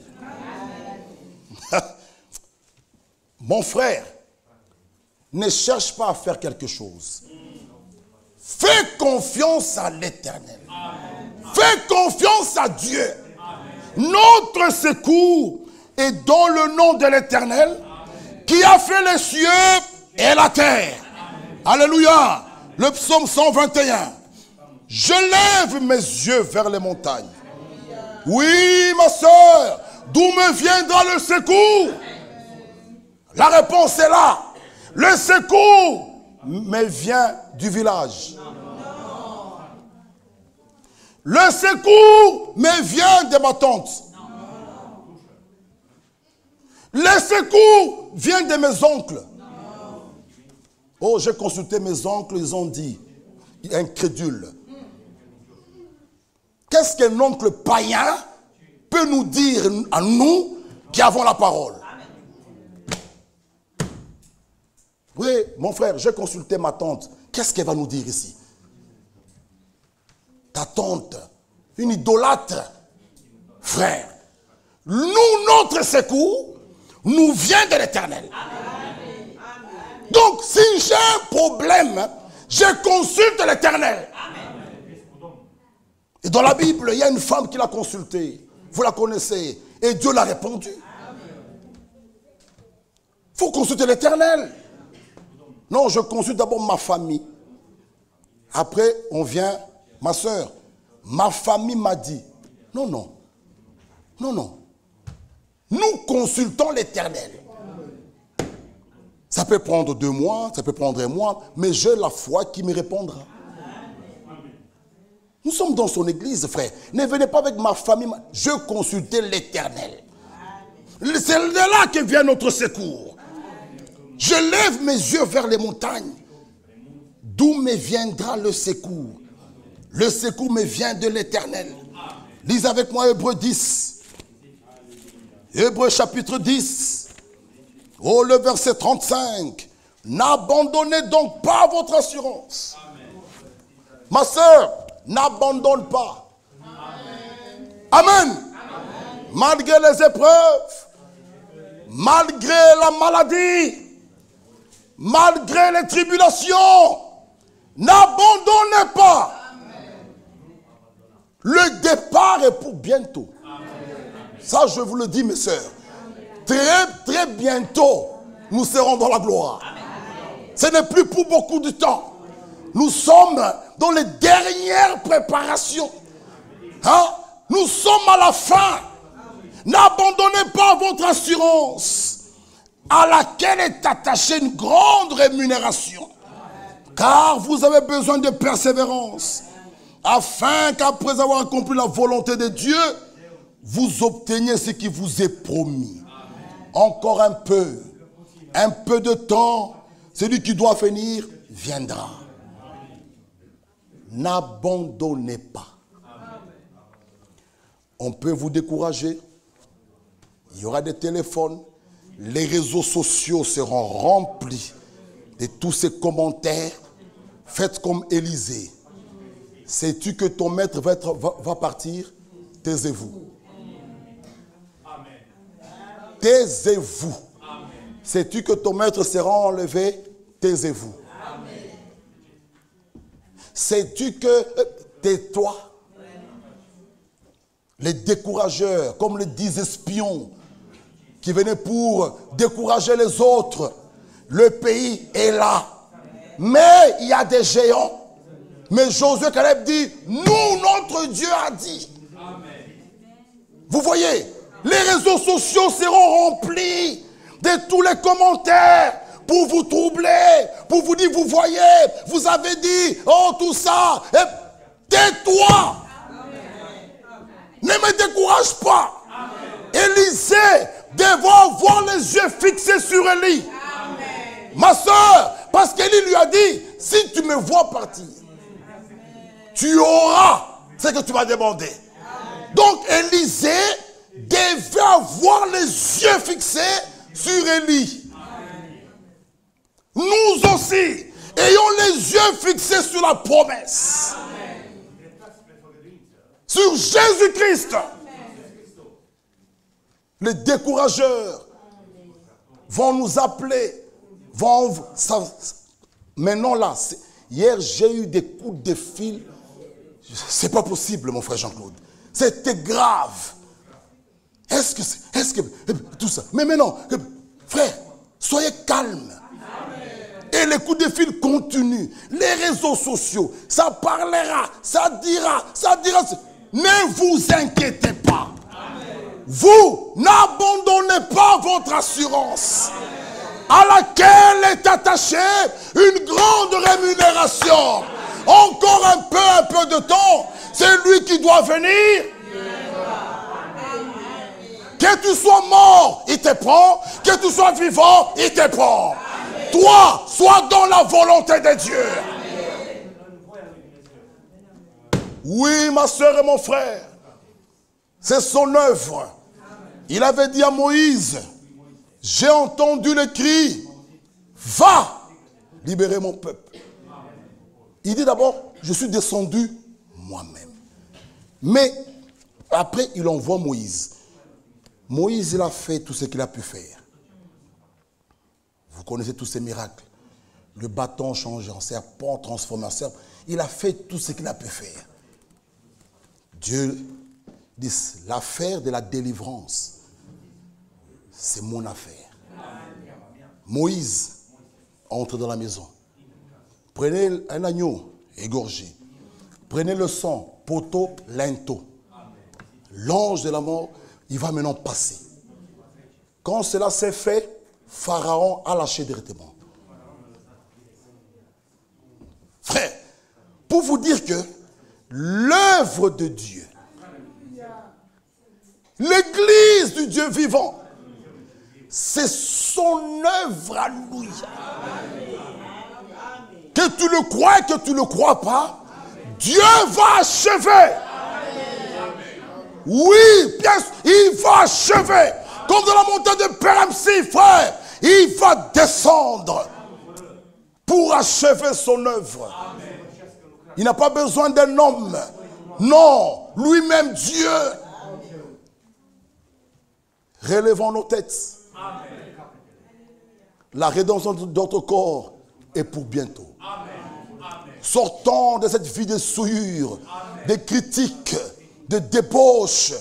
Mon frère, ne cherche pas à faire quelque chose. Fais confiance à l'Éternel. Fais confiance à Dieu. Notre secours est dans le nom de l'Éternel. qui a fait les cieux et la terre. Alléluia. Le psaume 121. Je lève mes yeux vers les montagnes. Oui, ma soeur, d'où me viendra le secours? La réponse est là. Le secours me vient du village. Le secours me vient de ma tante. Le secours vient de mes oncles. Oh, j'ai consulté mes oncles, ils ont dit, incrédules. Qu'est-ce qu'un oncle païen peut nous dire à nous qui avons la parole? Oui, mon frère, j'ai consulté ma tante. Qu'est-ce qu'elle va nous dire ici? Ta tante, une idolâtre. Frère, nous, notre secours, nous vient de l'Éternel. Donc, si j'ai un problème, je consulte l'Éternel. Et dans la Bible, il y a une femme qui l'a consulté. Vous la connaissez. Et Dieu l'a répondu. Il faut consulter l'Éternel. Non, je consulte d'abord ma famille. Après, on vient, ma soeur. Ma famille m'a dit, non, non. Non, non. Nous consultons l'Éternel. Ça peut prendre 2 mois, ça peut prendre 1 mois, mais j'ai la foi qui me répondra. Nous sommes dans son église, frère. Ne venez pas avec ma famille. Je consultais l'Éternel. C'est de là que vient notre secours. Je lève mes yeux vers les montagnes. D'où me viendra le secours? Le secours me vient de l'Éternel. Lisez avec moi Hébreux 10. Hébreux chapitre 10. Oh, le verset 35. N'abandonnez donc pas votre assurance. Ma soeur, n'abandonne pas. Amen. Malgré les épreuves, malgré la maladie, malgré les tribulations, n'abandonnez pas. Le départ est pour bientôt. Ça, je vous le dis, mes sœurs. Très, très bientôt, nous serons dans la gloire. Ce n'est plus pour beaucoup de temps. Nous sommes dans les dernières préparations. Hein? Nous sommes à la fin. N'abandonnez pas votre assurance, à laquelle est attachée une grande rémunération. Car vous avez besoin de persévérance, afin qu'après avoir accompli la volonté de Dieu, vous obteniez ce qui vous est promis. Encore un peu de temps, celui qui doit venir viendra. N'abandonnez pas. On peut vous décourager. Il y aura des téléphones. Les réseaux sociaux seront remplis de tous ces commentaires. Faites comme Élisée. Sais-tu que ton maître va partir? Taisez-vous. Taisez-vous. Sais-tu que ton maître sera enlevé? Taisez-vous. Sais-tu que... Tais-toi. Les décourageurs, comme les 10 espions qui venaient pour décourager les autres. Le pays est là. Mais il y a des géants. Mais Josué Caleb dit, nous, notre Dieu a dit. Vous voyez, les réseaux sociaux seront remplis de tous les commentaires pour vous troubler, pour vous dire, vous voyez, vous avez dit, oh tout ça, tais-toi. Ne me décourage pas. Élisée devait avoir les yeux fixés sur Élie. Ma soeur, parce qu'Élie lui a dit, si tu me vois partir, tu auras ce que tu m'as demandé. Donc Élisée devait avoir les yeux fixés sur Élie. Nous aussi, ayons les yeux fixés sur la promesse. Sur Jésus-Christ. Les décourageurs vont nous appeler. Maintenant là, hier j'ai eu des coups de fil. C'est pas possible, mon frère Jean-Claude. C'était grave. Est-ce que tout ça? Mais maintenant, frère, Soyez calmes. Et les coups de fil continuent. Les réseaux sociaux, ça parlera, ça dira. Ne vous inquiétez pas. Vous n'abandonnez pas votre assurance à laquelle est attachée une grande rémunération. Encore un peu de temps, c'est lui qui doit venir. Que tu sois mort, il te prend. Que tu sois vivant, il te prend. Toi, sois dans la volonté de Dieu. Oui, ma soeur et mon frère, c'est son œuvre. Il avait dit à Moïse, j'ai entendu le cri, va libérer mon peuple. Il dit d'abord, je suis descendu moi-même. Mais après, il envoie Moïse. Moïse, il a fait tout ce qu'il a pu faire. Vous connaissez tous ces miracles. Le bâton changé en serpent, transformé en serpent. Il a fait tout ce qu'il a pu faire. Dieu dit, l'affaire de la délivrance, c'est mon affaire. Moïse entre dans la maison. Prenez un agneau égorgé. Prenez le sang, poteau, linteau. L'ange de la mort, il va maintenant passer. Quand cela s'est fait, Pharaon a lâché directement. Frère, pour vous dire que l'œuvre de Dieu, l'église du Dieu vivant, c'est son œuvre, alléluia. Que tu le crois, que tu ne le crois pas, Dieu va achever. Oui, bien sûr, il va achever. Comme dans la montagne de Péramsi, frère, il va descendre pour achever son œuvre. Il n'a pas besoin d'un homme. Non, lui-même Dieu. Relevons nos têtes. La rédemption de notre corps est pour bientôt. Sortons de cette vie de souillure, de critiques, de débauche.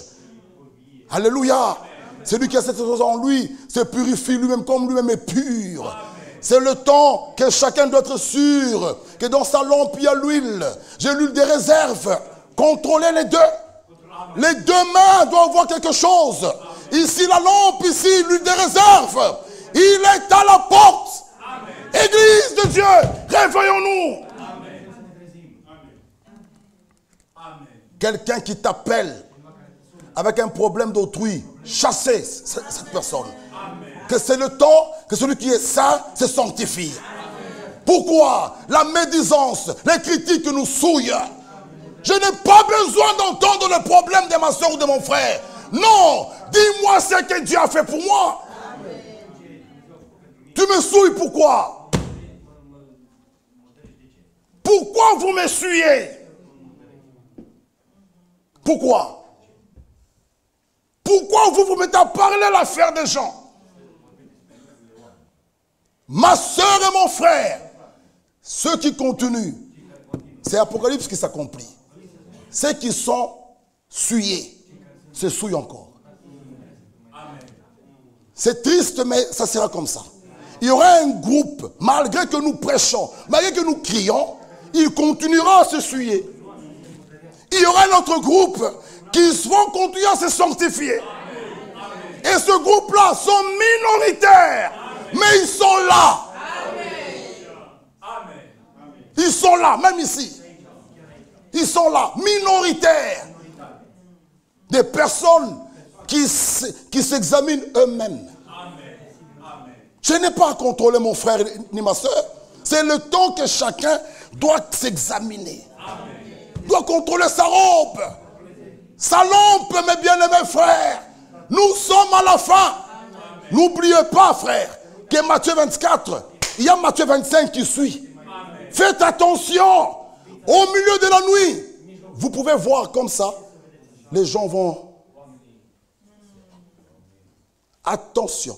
Alléluia. Celui qui a cette chose en lui se purifie lui-même comme lui-même est pur. C'est le temps que chacun doit être sûr que dans sa lampe il y a l'huile. J'ai l'huile des réserves. Contrôlez les deux. Les deux mains doivent voir quelque chose. Ici la lampe, ici l'huile des réserves. Il est à la porte. Église de Dieu, réveillons-nous. Quelqu'un qui t'appelle avec un problème d'autrui, chassez cette personne. Que c'est le temps que celui qui est saint se sanctifie. Pourquoi? La médisance, les critiques nous souillent. Je n'ai pas besoin d'entendre le problème de ma soeur ou de mon frère. Non, dis-moi ce que Dieu a fait pour moi. Tu me souilles pourquoi? Pourquoi vous me souillez? Pourquoi? Pourquoi vous vous mettez à parler à l'affaire des gens? Ma soeur et mon frère, ceux qui continuent, c'est Apocalypse qui s'accomplit. Ceux qui sont souillés, se souillent encore. C'est triste, mais ça sera comme ça. Il y aura un groupe, malgré que nous prêchons, malgré que nous crions, il continuera à se souiller. Il y aura un autre groupe qui vont continuer à se sanctifier. Et ce groupe-là sont minoritaires, mais ils sont là. Ils sont là, même ici. Ils sont là, minoritaires. Des personnes qui s'examinent eux-mêmes. Je n'ai pas à contrôler mon frère ni ma soeur. C'est le temps que chacun doit s'examiner. Doit contrôler sa robe. Sa lampe, mes bien-aimés frères. Nous sommes à la fin. N'oubliez pas, frère, que Matthieu 24, il y a Matthieu 25 qui suit. Faites attention. Au milieu de la nuit, vous pouvez voir comme ça, les gens vont... Attention.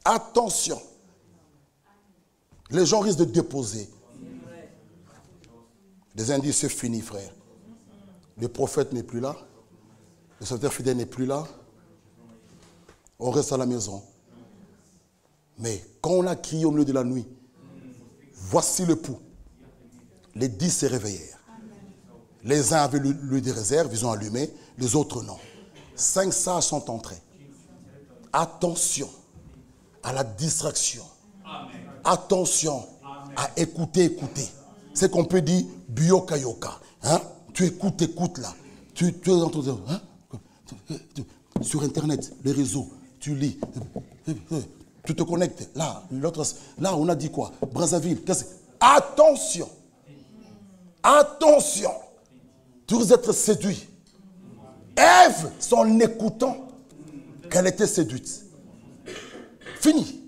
Attention. Les gens risquent de déposer. Les indices, c'est fini, frère. Le prophète n'est plus là. Le serviteur fidèle n'est plus là. on reste à la maison. Mais quand on a crié au milieu de la nuit, voici le pouls. Les 10 se réveillèrent. Les uns avaient le des réserves, ils ont allumé, les autres non. 5 sages sont entrés. Attention à la distraction. Attention à écouter. C'est qu'on peut dire bioka yoka. Hein? Tu écoutes là. Tu es dans ton... Hein? Sur Internet, les réseaux, tu lis. Tu te connectes. Là, on a dit quoi? Brazzaville. Attention. Attention. Tu risques d'être séduit. Ève, en écoutant, qu'elle était séduite. Fini.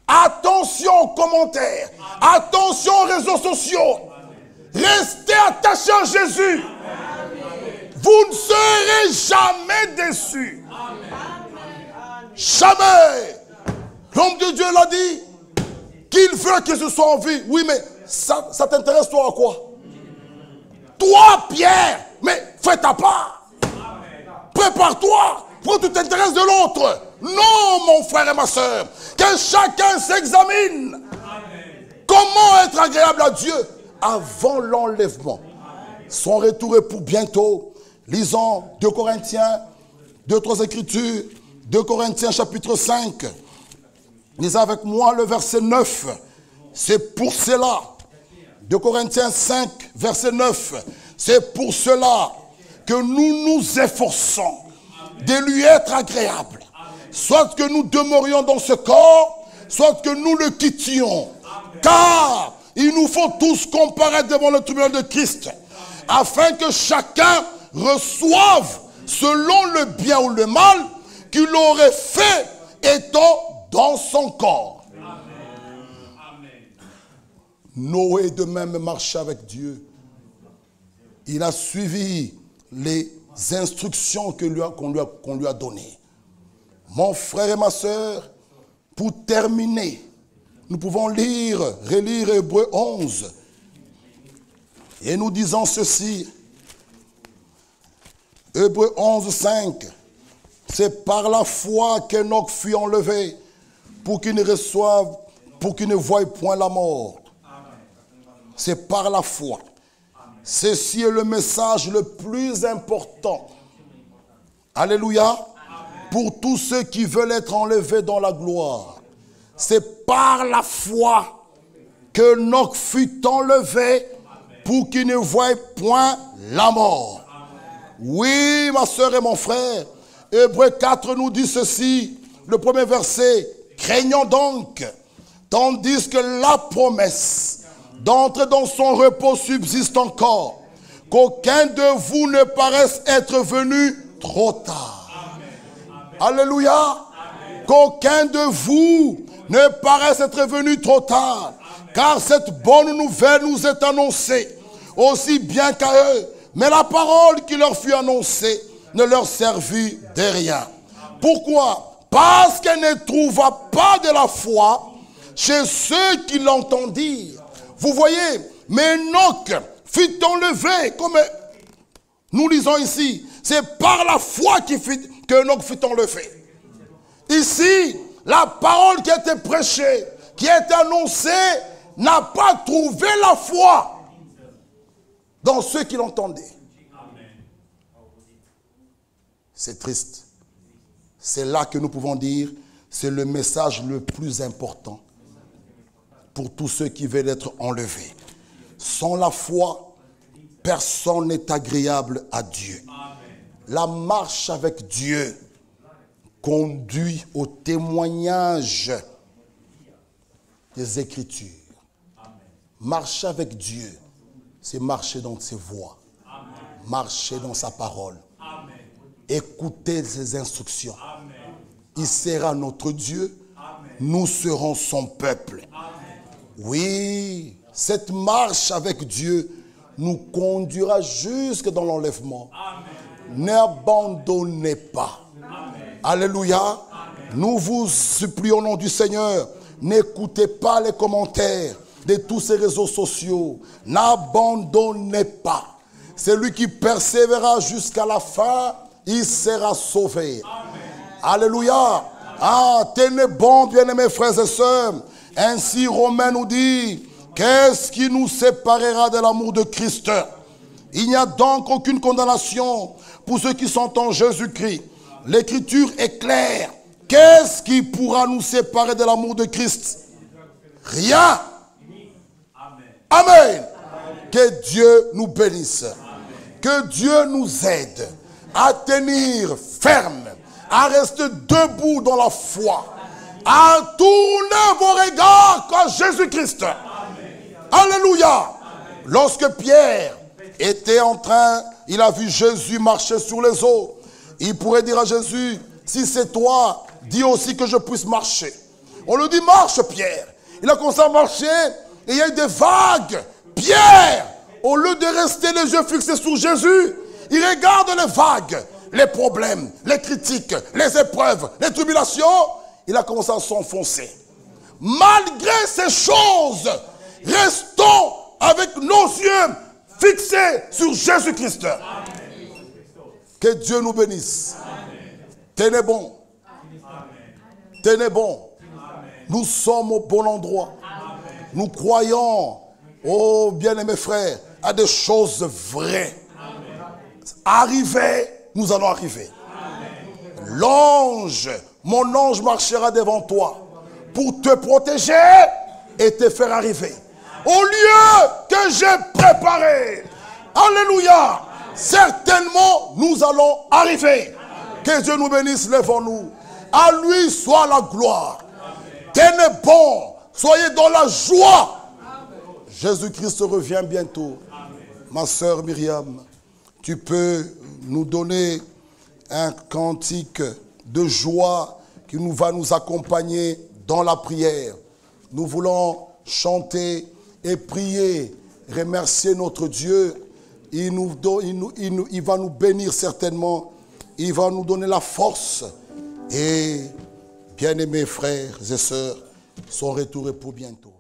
Attention aux commentaires. Attention aux réseaux sociaux. Restez attachés à Jésus. Vous ne serez jamais déçus. Jamais. L'homme de Dieu l'a dit. Qu'il veut que ce soit en vie. Oui, mais ça t'intéresse toi à quoi? Toi, Pierre, mais fais ta part. Prépare-toi pour que tu t'intéresses de l'autre. Non, mon frère et ma soeur. Que chacun s'examine. Comment être agréable à Dieu avant l'enlèvement. Son retour est pour bientôt. Lisons 2 Corinthiens, 2-3 Écritures, 2 Corinthiens chapitre 5. Lisez avec moi le verset 9. C'est pour cela. 2 Corinthiens 5, verset 9. C'est pour cela que nous nous efforçons de lui être agréable. Soit que nous demeurions dans ce corps, soit que nous le quittions. Car il nous faut tous comparaître devant le tribunal de Christ, afin que chacun reçoive selon le bien ou le mal qu'il aurait fait étant dans son corps. Noé de même marchait avec Dieu. Il a suivi les instructions qu'on lui a données. Mon frère et ma soeur, pour terminer, nous pouvons relire Hébreux 11. Et nous disons ceci. Hébreux 11, 5. C'est par la foi qu'Enoch fut enlevé pour qu'il ne voie point la mort. C'est par la foi. Ceci est le message le plus important. Alléluia. Pour tous ceux qui veulent être enlevés dans la gloire. C'est par la foi que Enoch fut enlevé pour qu'il ne voie point la mort. Oui, ma soeur et mon frère. Hébreux 4 nous dit ceci. Le premier verset. Craignons donc, tandis que la promesse d'entrer dans son repos subsiste encore, qu'aucun de vous ne paraisse être venu trop tard. Alléluia. Qu'aucun de vous ne paraisse être venu trop tard. Car cette bonne nouvelle nous est annoncée, aussi bien qu'à eux. Mais la parole qui leur fut annoncée ne leur servit de rien. Pourquoi? Parce qu'elle ne trouva pas de la foi chez ceux qui l'entendirent. Vous voyez, mais Enoch fut enlevé, comme nous lisons ici. C'est par la foi que Enoch fut enlevé. Ici, la parole qui a été prêchée, qui a été annoncée, n'a pas trouvé la foi dans ceux qui l'entendaient. C'est triste. C'est là que nous pouvons dire, c'est le message le plus important pour tous ceux qui veulent être enlevés. Sans la foi, personne n'est agréable à Dieu. La marche avec Dieu conduit au témoignage des Écritures. Marcher avec Dieu, c'est marcher dans ses voies, marcher dans sa parole, écouter ses instructions. Il sera notre Dieu, nous serons son peuple. Oui, cette marche avec Dieu nous conduira jusque dans l'enlèvement. N'abandonnez pas. Alléluia. Amen. Nous vous supplions au nom du Seigneur, n'écoutez pas les commentaires de tous ces réseaux sociaux. N'abandonnez pas. Celui qui persévérera jusqu'à la fin, il sera sauvé. Amen. Alléluia. Ah, tenez bon, bien-aimés frères et sœurs. Ainsi, Romains nous dit, qu'est-ce qui nous séparera de l'amour de Christ? Il n'y a donc aucune condamnation pour ceux qui sont en Jésus-Christ. L'écriture est claire. Qu'est-ce qui pourra nous séparer de l'amour de Christ? Rien. Amen. Que Dieu nous bénisse. Que Dieu nous aide à tenir ferme, à rester debout dans la foi, à tourner vos regards vers Jésus-Christ. Alléluia. Lorsque Pierre était en train, il a vu Jésus marcher sur les eaux. Il pourrait dire à Jésus, si c'est toi, dis aussi que je puisse marcher. On lui dit, marche Pierre. Il a commencé à marcher et il y a eu des vagues. Pierre, au lieu de rester les yeux fixés sur Jésus, il regarde les vagues, les problèmes, les critiques, les épreuves, les tribulations. Il a commencé à s'enfoncer. Malgré ces choses, restons avec nos yeux fixés sur Jésus-Christ. Que Dieu nous bénisse. Tenez bon. Tenez bon. Nous sommes au bon endroit. Nous croyons, oh bien-aimés frères, à des choses vraies. Arriver, nous allons arriver. L'ange, mon ange marchera devant toi pour te protéger et te faire arriver au lieu que j'ai préparé. Alléluia. Certainement, nous allons arriver. Que Dieu nous bénisse, lèvons-nous. À lui soit la gloire. Tenez bon, soyez dans la joie. Jésus-Christ revient bientôt. Ma sœur Myriam, tu peux nous donner un cantique de joie qui va nous accompagner dans la prière. Nous voulons chanter et prier, remercier notre Dieu. Il va nous bénir certainement. Il va nous donner la force. Et bien-aimés frères et sœurs, son retour est pour bientôt.